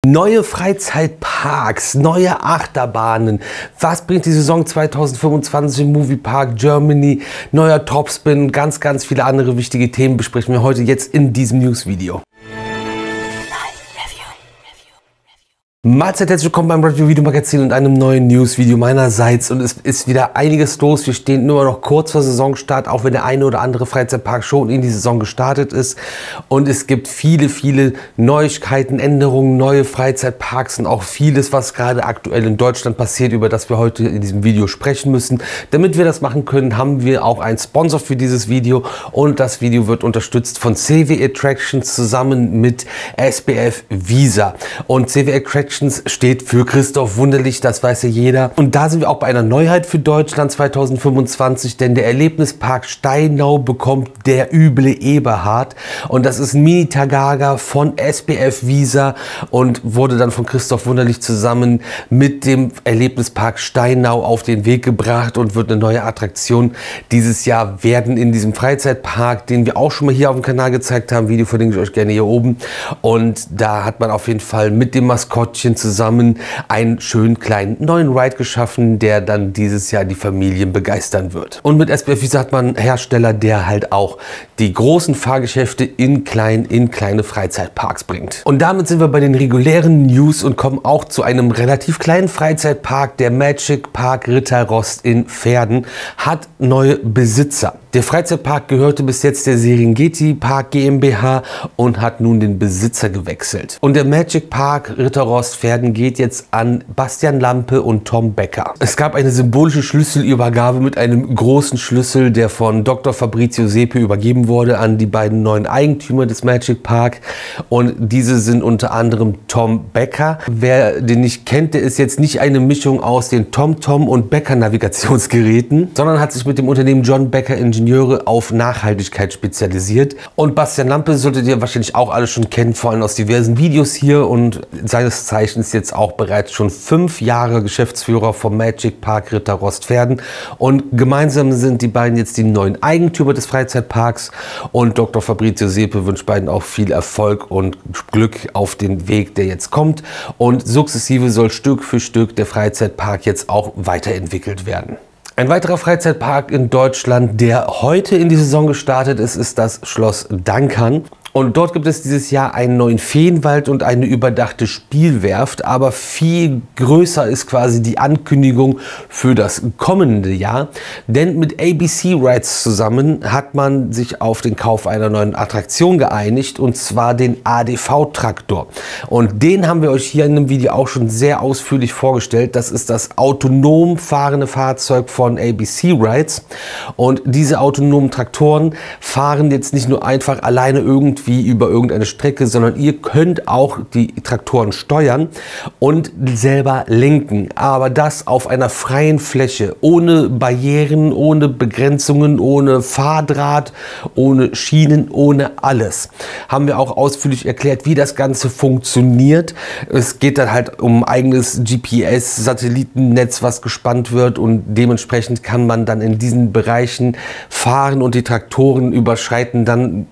Neue Freizeitparks, neue Achterbahnen. Was bringt die Saison 2025 im Moviepark Germany? Neuer Topspin, ganz viele andere wichtige Themen besprechen wir heute jetzt in diesem Newsvideo. Mahlzeit, herzlich willkommen beim Review Video Magazin und einem neuen Newsvideo meinerseits. Und es ist wieder einiges los. Wir stehen nur noch kurz vor Saisonstart, auch wenn der eine oder andere Freizeitpark schon in die Saison gestartet ist. Und es gibt viele Neuigkeiten, Änderungen, neue Freizeitparks und auch vieles, was gerade aktuell in Deutschland passiert, über das wir heute in diesem Video sprechen müssen. Damit wir das machen können, haben wir auch einen Sponsor für dieses Video. Und das Video wird unterstützt von CW Attractions zusammen mit SBF Visa. Und CW Attractions steht für Christoph Wunderlich, das weiß ja jeder. Und da sind wir auch bei einer Neuheit für Deutschland 2025, denn der Erlebnispark Steinau bekommt Der üble Eberhard. Und das ist ein Mini-Tagaga von SBF Visa und wurde dann von Christoph Wunderlich zusammen mit dem Erlebnispark Steinau auf den Weg gebracht und wird eine neue Attraktion dieses Jahr werden in diesem Freizeitpark, den wir auch schon mal hier auf dem Kanal gezeigt haben. Video verlinke ich euch gerne hier oben. Und da hat man auf jeden Fall mit dem Maskottchen zusammen einen schönen kleinen neuen Ride geschaffen, der dann dieses Jahr die Familien begeistern wird. Und mit SBF Visa hat man einen Hersteller, der halt auch die großen Fahrgeschäfte in kleine Freizeitparks bringt. Und damit sind wir bei den regulären News und kommen auch zu einem relativ kleinen Freizeitpark. Der Magic Park Ritterrost in Verden hat neue Besitzer. Der Freizeitpark gehörte bis jetzt der Serengeti Park GmbH und hat nun den Besitzer gewechselt. Und der Magic Park Ritterrost Verden geht jetzt an Bastian Lampe und Tom Becker. Es gab eine symbolische Schlüsselübergabe mit einem großen Schlüssel, der von Dr. Fabrizio Sepe übergeben wurde an die beiden neuen Eigentümer des Magic Park. Und diese sind unter anderem Tom Becker. Wer den nicht kennt, der ist jetzt nicht eine Mischung aus den TomTom und Becker Navigationsgeräten, sondern hat sich mit dem Unternehmen John Becker Ingenieure auf Nachhaltigkeit spezialisiert. Und Bastian Lampe solltet ihr wahrscheinlich auch alle schon kennen, vor allem aus diversen Videos hier, und seines Zeichens jetzt auch bereits schon 5 Jahre Geschäftsführer vom Magic Park Ritterrost Verden. Und gemeinsam sind die beiden jetzt die neuen Eigentümer des Freizeitparks. Und Dr. Fabrizio Sepe wünscht beiden auch viel Erfolg und Glück auf den Weg, der jetzt kommt. Und sukzessive soll Stück für Stück der Freizeitpark jetzt auch weiterentwickelt werden. Ein weiterer Freizeitpark in Deutschland, der heute in die Saison gestartet ist, ist das Schloss Dankern. Und dort gibt es dieses Jahr einen neuen Feenwald und eine überdachte Spielwerft. Aber viel größer ist quasi die Ankündigung für das kommende Jahr. Denn mit ABC Rides zusammen hat man sich auf den Kauf einer neuen Attraktion geeinigt. Und zwar den ADV-Traktor. Und den haben wir euch hier in dem Video auch schon sehr ausführlich vorgestellt. Das ist das autonom fahrende Fahrzeug von ABC Rides. Und diese autonomen Traktoren fahren jetzt nicht nur einfach alleine irgendwie über irgendeine Strecke, sondern ihr könnt auch die Traktoren steuern und selber lenken. Aber das auf einer freien Fläche, ohne Barrieren, ohne Begrenzungen, ohne Fahrdraht, ohne Schienen, ohne alles. Haben wir auch ausführlich erklärt, wie das Ganze funktioniert. Es geht dann halt um eigenes GPS-Satellitennetz, was gespannt wird, und dementsprechend kann man dann in diesen Bereichen fahren und die Traktoren überschreiten dann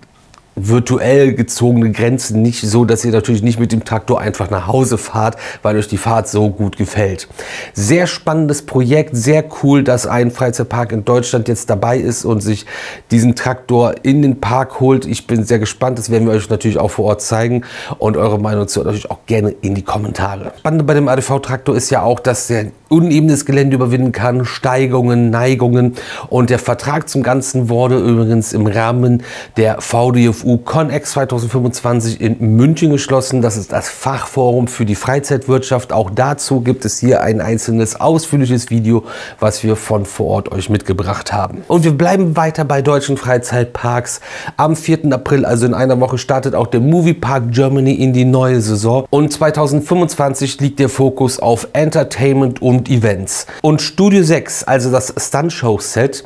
virtuell gezogene Grenzen, nicht so, dass ihr natürlich nicht mit dem Traktor einfach nach Hause fahrt, weil euch die Fahrt so gut gefällt. Sehr spannendes Projekt, sehr cool, dass ein Freizeitpark in Deutschland jetzt dabei ist und sich diesen Traktor in den Park holt. Ich bin sehr gespannt, das werden wir euch natürlich auch vor Ort zeigen, und eure Meinung zu euch auch gerne in die Kommentare. Spannend bei dem ADV-Traktor ist ja auch, dass der unebenes Gelände überwinden kann, Steigungen, Neigungen, und der Vertrag zum Ganzen wurde übrigens im Rahmen der VDFU ConEx 2025 in München geschlossen. Das ist das Fachforum für die Freizeitwirtschaft. Auch dazu gibt es hier ein einzelnes ausführliches Video, was wir von vor Ort euch mitgebracht haben. Und wir bleiben weiter bei deutschen Freizeitparks. Am 4. April, also in einer Woche, startet auch der Moviepark Germany in die neue Saison. Und 2025 liegt der Fokus auf Entertainment und Events. Und Studio 6, also das Stunt-Show-Set,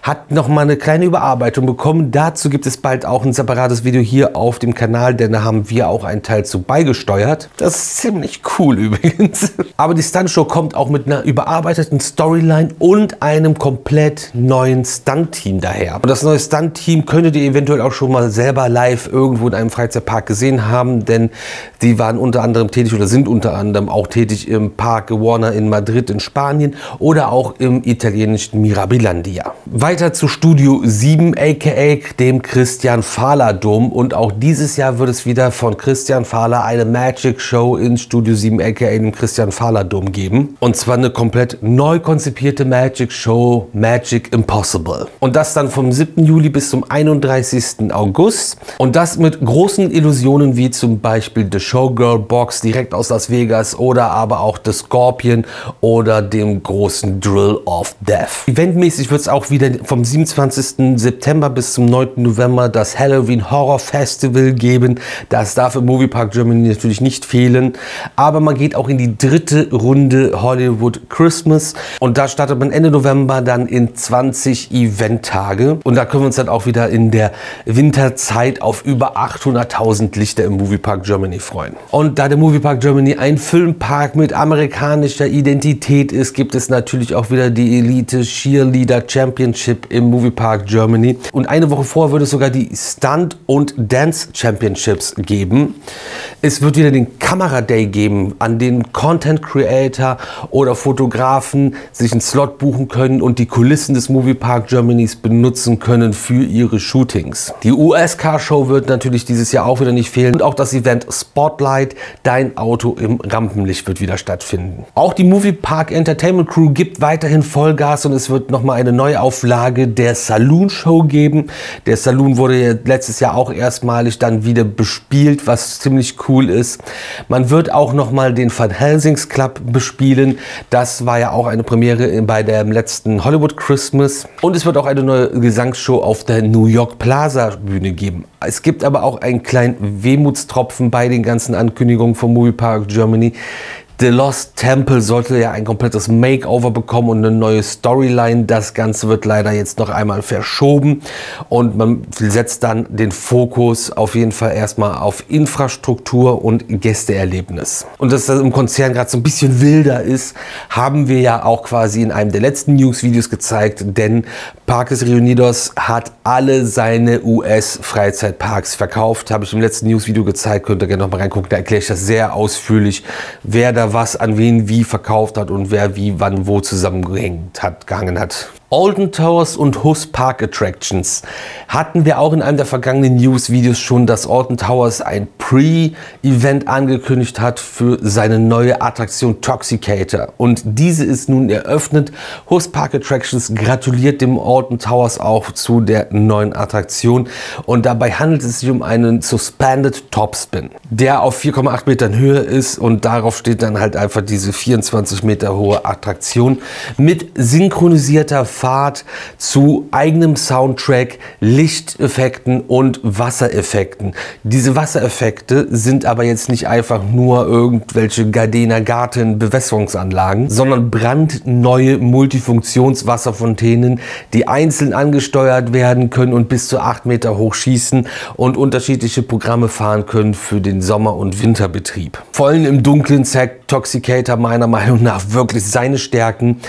hat nochmal eine kleine Überarbeitung bekommen. Dazu gibt es bald auch ein separates das Video hier auf dem Kanal, denn da haben wir auch einen Teil zu beigesteuert. Das ist ziemlich cool übrigens. Aber die Stuntshow kommt auch mit einer überarbeiteten Storyline und einem komplett neuen Stunt-Team daher. Und das neue Stunt-Team könntet ihr eventuell auch schon mal selber live irgendwo in einem Freizeitpark gesehen haben, denn die waren unter anderem tätig oder sind unter anderem auch tätig im Park Warner in Madrid in Spanien oder auch im italienischen Mirabilandia. Weiter zu Studio 7 aka dem Christian Fahler Dom, und auch dieses Jahr wird es wieder von Christian Fahler eine Magic Show in Studio 7 aka dem Christian Fahler Dom geben. Und zwar eine komplett neu konzipierte Magic Show, Magic Impossible. Und das dann vom 7. Juli bis zum 31. August. Und das mit großen Illusionen wie zum Beispiel The Showgirl Box direkt aus Las Vegas oder aber auch The Scorpion oder dem großen Drill of Death. Eventmäßig wird es auch wieder vom 27. September bis zum 9. November das Halloween Horror Festival geben. Das darf im Moviepark Germany natürlich nicht fehlen. Aber man geht auch in die dritte Runde Hollywood Christmas. Und da startet man Ende November dann in 20 Eventtage. Und da können wir uns dann auch wieder in der Winterzeit auf über 800.000 Lichter im Moviepark Germany freuen. Und da der Moviepark Germany ein Filmpark mit amerikanischer Identität ist, gibt es natürlich auch wieder die Elite Cheerleader Championship im Moviepark Germany. Und eine Woche vorher wird es sogar die Stunt- und Dance Championships geben. Es wird wieder den Kamera Day geben, an den Content Creator oder Fotografen sich einen Slot buchen können und die Kulissen des Moviepark Germanys benutzen können für ihre Shootings. Die US Car Show wird natürlich dieses Jahr auch wieder nicht fehlen und auch das Event Spotlight, dein Auto im Rampenlicht, wird wieder stattfinden. Auch die Moviepark Entertainment Crew gibt weiterhin Vollgas und es wird nochmal eine Neuauflage der Saloon Show geben. Der Saloon wurde ja letztes Jahr auch erstmalig dann wieder bespielt, was ziemlich cool ist. Man wird auch nochmal den Van Helsings Club bespielen. Das war ja auch eine Premiere bei der letzten Hollywood Christmas. Und es wird auch eine neue Gesangsshow auf der New York Plaza Bühne geben. Es gibt aber auch einen kleinen Wehmutstropfen bei den ganzen Ankündigungen vom Moviepark Germany. The Lost Temple sollte ja ein komplettes Makeover bekommen und eine neue Storyline. Das Ganze wird leider jetzt noch einmal verschoben und man setzt dann den Fokus auf jeden Fall erstmal auf Infrastruktur und Gästeerlebnis. Und dass das im Konzern gerade so ein bisschen wilder ist, haben wir ja auch quasi in einem der letzten News-Videos gezeigt, denn Parques Reunidos hat alle seine US-Freizeitparks verkauft. Habe ich im letzten News-Video gezeigt, könnt ihr gerne noch mal reingucken, da erkläre ich das sehr ausführlich, wer da was an wen wie verkauft hat und wer wie wann wo zusammengehangen hat. Alton Towers und Huss Park Attractions hatten wir auch in einem der vergangenen News-Videos schon, dass Alton Towers ein Pre-Event angekündigt hat für seine neue Attraktion Toxicator. Und diese ist nun eröffnet. Huss Park Attractions gratuliert dem Alton Towers auch zu der neuen Attraktion. Und dabei handelt es sich um einen Suspended Topspin, der auf 4,8 Metern Höhe ist und darauf steht dann halt einfach diese 24 Meter hohe Attraktion mit synchronisierter Fahrt zu eigenem Soundtrack, Lichteffekten und Wassereffekten. Diese Wassereffekte sind aber jetzt nicht einfach nur irgendwelche Gardena Garten Bewässerungsanlagen, sondern brandneue Multifunktionswasserfontänen, die einzeln angesteuert werden können und bis zu 8 Meter hoch schießen und unterschiedliche Programme fahren können für den Sommer- und Winterbetrieb. Vor allem im Dunklen zeigt Toxicator meiner Meinung nach wirklich seine Stärken.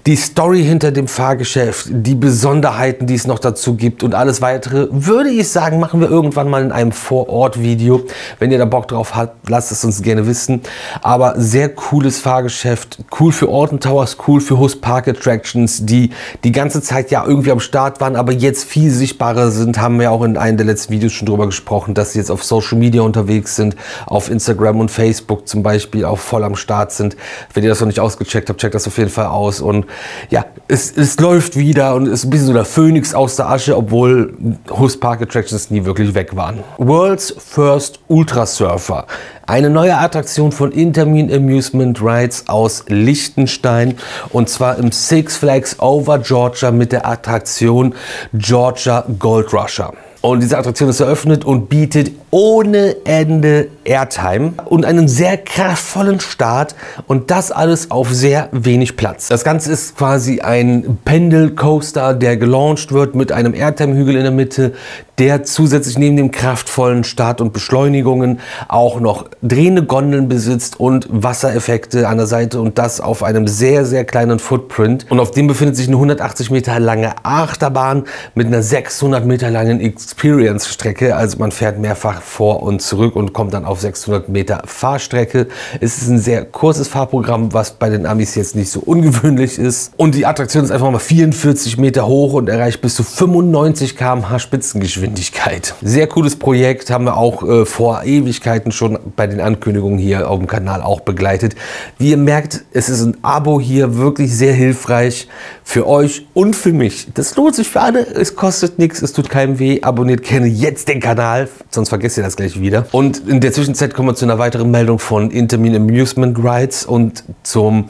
Die Story hinter dem Fahrgeschäft, die Besonderheiten, die es noch dazu gibt und alles weitere, würde ich sagen, machen wir irgendwann mal in einem Vor-Ort-Video. Wenn ihr da Bock drauf habt, lasst es uns gerne wissen. Aber sehr cooles Fahrgeschäft, cool für Alton Towers, cool für Huss Park Attractions, die die ganze Zeit ja irgendwie am Start waren, aber jetzt viel sichtbarer sind. Haben wir auch in einem der letzten Videos schon drüber gesprochen, dass sie jetzt auf Social Media unterwegs sind, auf Instagram und Facebook zum Beispiel auch voll am Start sind. Wenn ihr das noch nicht ausgecheckt habt, checkt das auf jeden Fall aus. Und ja, es läuft wieder und ist ein bisschen so der Phönix aus der Asche, obwohl Huss Park Attractions nie wirklich weg waren. World's First Ultra Surfer. Eine neue Attraktion von Intermin Amusement Rides aus Liechtenstein und zwar im Six Flags Over Georgia mit der Attraktion Georgia Gold Rusher. Und diese Attraktion ist eröffnet und bietet ohne Ende Airtime und einen sehr kraftvollen Start und das alles auf sehr wenig Platz. Das Ganze ist quasi ein Pendelcoaster, der gelauncht wird mit einem Airtime-Hügel in der Mitte, der zusätzlich neben dem kraftvollen Start und Beschleunigungen auch noch drehende Gondeln besitzt und Wassereffekte an der Seite und das auf einem sehr, sehr kleinen Footprint. Und auf dem befindet sich eine 180 Meter lange Achterbahn mit einer 600 Meter langen Experience-Strecke. Also man fährt mehrfach vor und zurück und kommt dann auf 600 Meter Fahrstrecke. Es ist ein sehr kurzes Fahrprogramm, was bei den Amis jetzt nicht so ungewöhnlich ist. Und die Attraktion ist einfach mal 44 Meter hoch und erreicht bis zu 95 km/h Spitzengeschwindigkeit. Sehr cooles Projekt, haben wir auch vor Ewigkeiten schon bei den Ankündigungen hier auf dem Kanal auch begleitet. Wie ihr merkt, es ist ein Abo hier wirklich sehr hilfreich für euch und für mich. Das lohnt sich für alle, es kostet nichts, es tut keinem weh. Abonniert gerne jetzt den Kanal, sonst vergesst ihr das gleich wieder. Und in der Zwischenzeit kommen wir zu einer weiteren Meldung von Intamin Amusement Rides und zum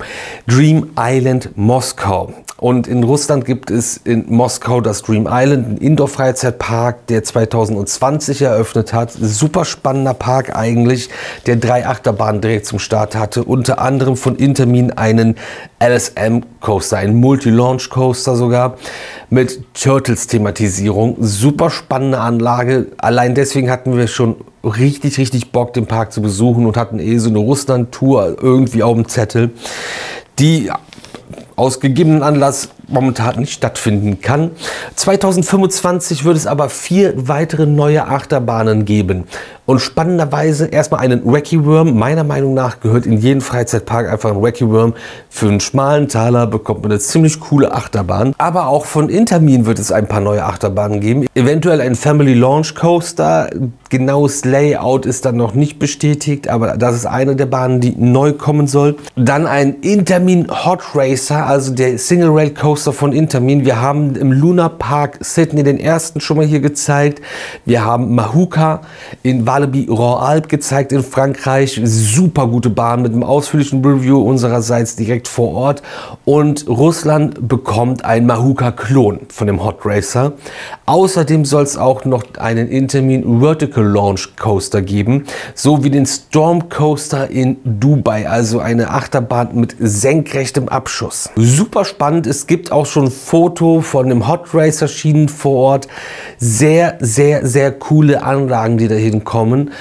Dream Island Moskau. Und in Russland gibt es in Moskau das Dream Island, ein Indoor-Freizeitpark, der 2020 eröffnet hat. Super spannender Park eigentlich, der 3 Achterbahnen direkt zum Start hatte. Unter anderem von Intamin einen LSM-Coaster, einen Multi-Launch-Coaster sogar, mit Turtles-Thematisierung. Super spannende Anlage. Allein deswegen hatten wir schon richtig Bock, den Park zu besuchen und hatten so eine Russland-Tour irgendwie auf dem Zettel, die aus gegebenen Anlass momentan nicht stattfinden kann. 2025 wird es aber 4 weitere neue Achterbahnen geben. Und spannenderweise erstmal einen Wacky Worm. Meiner Meinung nach gehört in jeden Freizeitpark einfach ein Wacky Worm. Für einen schmalen Taler bekommt man eine ziemlich coole Achterbahn. Aber auch von Intamin wird es ein paar neue Achterbahnen geben. Eventuell ein Family Launch Coaster. Genaues Layout ist dann noch nicht bestätigt, aber das ist eine der Bahnen, die neu kommen soll. Dann ein Intamin Hot Racer, also der Single Rail Coaster von Intamin. Wir haben im Luna Park Sydney den ersten schon mal hier gezeigt. Wir haben Mahuka in Walibi Rhône-Alpes gezeigt in Frankreich. Super gute Bahn mit einem ausführlichen Review unsererseits direkt vor Ort. Und Russland bekommt ein Mahuka-Klon von dem Hot Racer. Außerdem soll es auch noch einen Intamin Vertical Launch Coaster geben, sowie den Storm Coaster in Dubai, also eine Achterbahn mit senkrechtem Abschuss. Super spannend, es gibt auch schon ein Foto von dem Hot Racer Schienen vor Ort. Sehr coole Anlagen, die dahin kommen.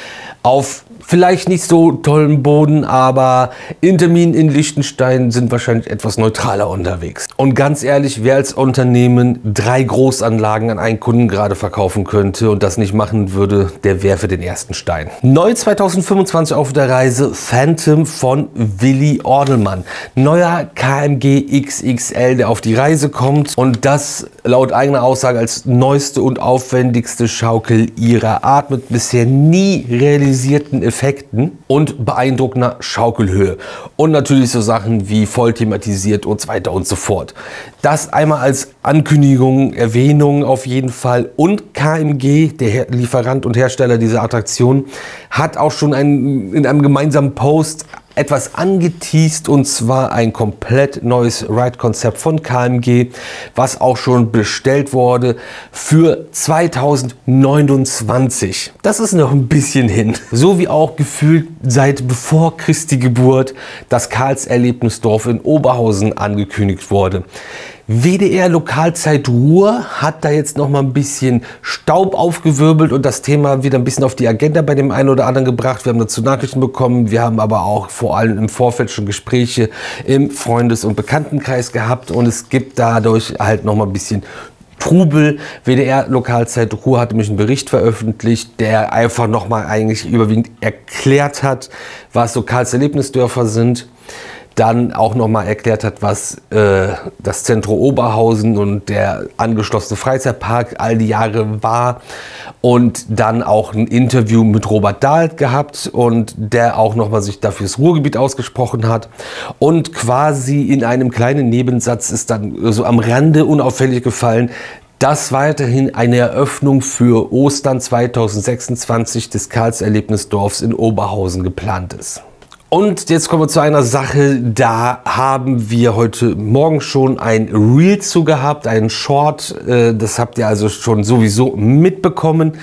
Auf vielleicht nicht so tollen Boden, aber Intamin in Liechtenstein sind wahrscheinlich etwas neutraler unterwegs. Und ganz ehrlich, wer als Unternehmen 3 Großanlagen an einen Kunden gerade verkaufen könnte und das nicht machen würde, der werfe den ersten Stein. Neu 2025 auf der Reise Phantom von Willi Ordelmann. Neuer KMG XXL, der auf die Reise kommt und das laut eigener Aussage als neueste und aufwendigste Schaukel ihrer Art mit bisher nie realisierten Effekten und beeindruckender Schaukelhöhe. Und natürlich so Sachen wie voll thematisiert und so weiter und so fort. Das einmal als Ankündigung, Erwähnung auf jeden Fall. Und KMG, der Lieferant und Hersteller dieser Attraktion, hat auch schon in einem gemeinsamen Post etwas angeteast, und zwar ein komplett neues Ride-Konzept von KMG, was auch schon bestellt wurde für 2029. Das ist noch ein bisschen hin. So wie auch gefühlt seit bevor Christi Geburt das Karls-Erlebnisdorf in Oberhausen angekündigt wurde. WDR Lokalzeit Ruhr hat da jetzt noch mal ein bisschen Staub aufgewirbelt und das Thema wieder ein bisschen auf die Agenda bei dem einen oder anderen gebracht. Wir haben dazu Nachrichten bekommen, wir haben aber auch vor allem im Vorfeld schon Gespräche im Freundes- und Bekanntenkreis gehabt und es gibt dadurch halt noch mal ein bisschen Trubel. WDR Lokalzeit Ruhr hat nämlich einen Bericht veröffentlicht, der einfach noch mal eigentlich überwiegend erklärt hat, was so Karls-Erlebnisdörfer sind. Dann auch noch mal erklärt hat, was das Zentrum Oberhausen und der angeschlossene Freizeitpark all die Jahre war. Und dann auch ein Interview mit Robert Dahl gehabt und der auch noch mal sich dafür das Ruhrgebiet ausgesprochen hat. Und quasi in einem kleinen Nebensatz ist dann so am Rande unauffällig gefallen, dass weiterhin eine Eröffnung für Ostern 2026 des Karls-Erlebnisdorfs in Oberhausen geplant ist. Und jetzt kommen wir zu einer Sache, da haben wir heute Morgen schon ein Reel zu gehabt, einen Short, das habt ihr also schon sowieso mitbekommen.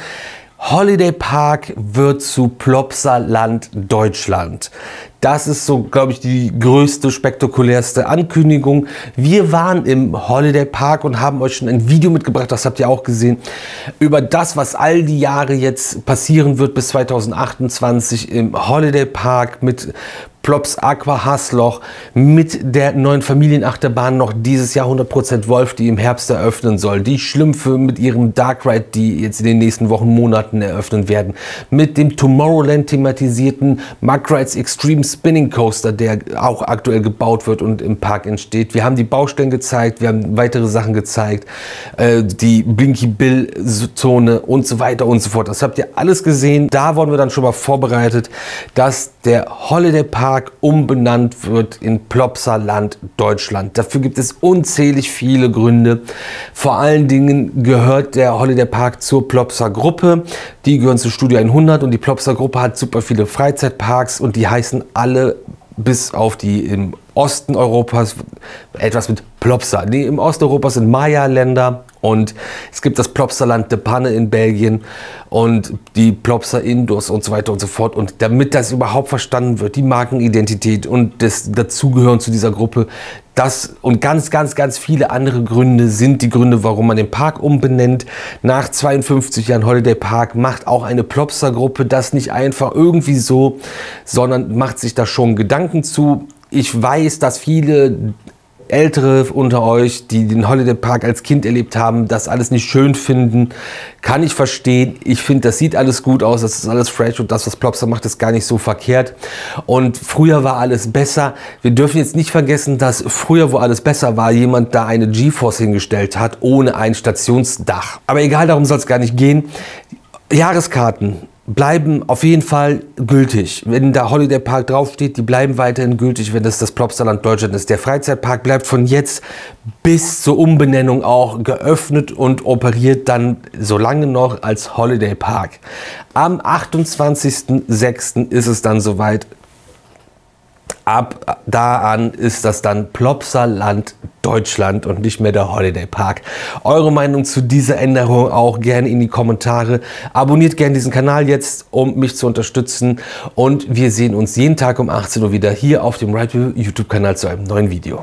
Holiday Park wird zu Plopsaland Deutschland. Das ist so, glaube ich, die größte, spektakulärste Ankündigung. Wir waren im Holiday Park und haben euch schon ein Video mitgebracht, das habt ihr auch gesehen, über das, was all die Jahre jetzt passieren wird bis 2028 im Holiday Park mit Plops Aqua Hasloch, mit der neuen Familienachterbahn noch dieses Jahr 100% Wolf, die im Herbst eröffnen soll. Die Schlümpfe mit ihrem Dark Ride, die jetzt in den nächsten Wochen, Monaten eröffnen werden. Mit dem Tomorrowland thematisierten Mug Rides Extreme Spinning Coaster, der auch aktuell gebaut wird und im Park entsteht. Wir haben die Baustellen gezeigt, wir haben weitere Sachen gezeigt, die Blinky Bill Zone und so weiter und so fort. Das habt ihr alles gesehen. Da wurden wir dann schon mal vorbereitet, dass der Holiday Park umbenannt wird in Plopsaland Deutschland. Dafür gibt es unzählig viele Gründe. Vor allen Dingen gehört der Holiday Park zur Plopsa Gruppe. Die gehören zur Studio 100 und die Plopsa Gruppe hat super viele Freizeitparks und die heißen alle bis auf die im Osten Europas etwas mit Plopsa. Die im Osten Europas sind Maya-Länder und es gibt das Plopsaland de Panne in Belgien und die Plopsa Indus und so weiter und so fort. Und damit das überhaupt verstanden wird, die Markenidentität und das Dazugehören zu dieser Gruppe, das und ganz viele andere Gründe sind die Gründe, warum man den Park umbenennt. Nach 52 Jahren Holiday Park macht auch eine Plopsa-Gruppe das nicht einfach irgendwie so, sondern macht sich da schon Gedanken zu. Ich weiß, dass viele Ältere unter euch, die den Holiday Park als Kind erlebt haben, das alles nicht schön finden. Kann ich verstehen. Ich finde, das sieht alles gut aus, das ist alles fresh und das, was Plopsa macht, ist gar nicht so verkehrt. Und früher war alles besser. Wir dürfen jetzt nicht vergessen, dass früher, wo alles besser war, jemand da eine GeForce hingestellt hat, ohne ein Stationsdach. Aber egal, darum soll es gar nicht gehen. Jahreskarten bleiben auf jeden Fall gültig. Wenn da Holiday Park draufsteht, die bleiben weiterhin gültig, wenn das Plopsaland Deutschland ist. Der Freizeitpark bleibt von jetzt bis zur Umbenennung auch geöffnet und operiert dann so lange noch als Holiday Park. Am 28.06. ist es dann soweit. Ab da an ist das dann Plopsaland Deutschland und nicht mehr der Holiday Park. Eure Meinung zu dieser Änderung auch gerne in die Kommentare. Abonniert gerne diesen Kanal jetzt, um mich zu unterstützen. Und wir sehen uns jeden Tag um 18 Uhr wieder hier auf dem RideView YouTube-Kanal zu einem neuen Video.